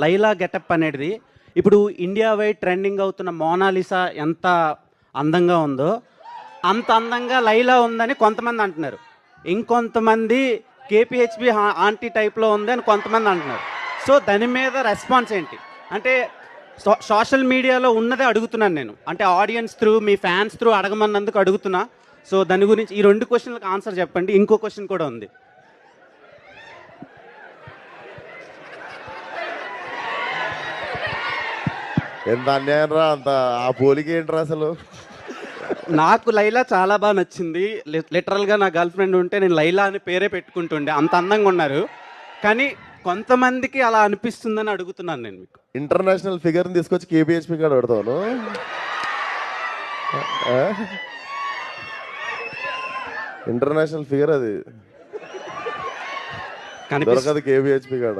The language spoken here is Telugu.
లైలా గెటప్ అనేది ఇప్పుడు ఇండియా వైడ్ ట్రెండింగ్ అవుతున్న మోనాలిసా ఎంత అందంగా ఉందో అంత అందంగా లైలా ఉందని కొంతమంది అంటున్నారు. ఇంకొంతమంది కేపీహెచ్బి ఆంటీ టైప్లో ఉంది అని కొంతమంది అంటున్నారు. సో దాని మీద రెస్పాన్స్ ఏంటి? అంటే సోషల్ మీడియాలో ఉన్నదే అడుగుతున్నాను నేను, అంటే ఆడియన్స్ త్రూ, మీ ఫ్యాన్స్ త్రూ అడగమన్నందుకు అడుగుతున్నా. సో దాని గురించి ఈ 2 క్వశ్చన్లకు ఆన్సర్ చెప్పండి. ఇంకో క్వశ్చన్ కూడా ఉంది. ఎంత అన్యాయం రా, అంత ఆ పోలిక ఏంట్రా అసలు? నాకు లైలా చాలా బాగా నచ్చింది. లిటరల్గా నా గర్ల్ ఫ్రెండ్ ఉంటే నేను లైలా అని పేరే పెట్టుకుంటుండే, అంత అందంగా ఉన్నారు. కానీ కొంతమందికి అలా అనిపిస్తుందని అడుగుతున్నాను నేను మీకు. ఇంటర్నేషనల్ ఫిగర్ని తీసుకొచ్చి కేబిహెచ్పి కాడ పెడతాను. ఇంటర్నేషనల్ ఫిగర్ అది దొరకదు కేబిహెచ్పి కాడ.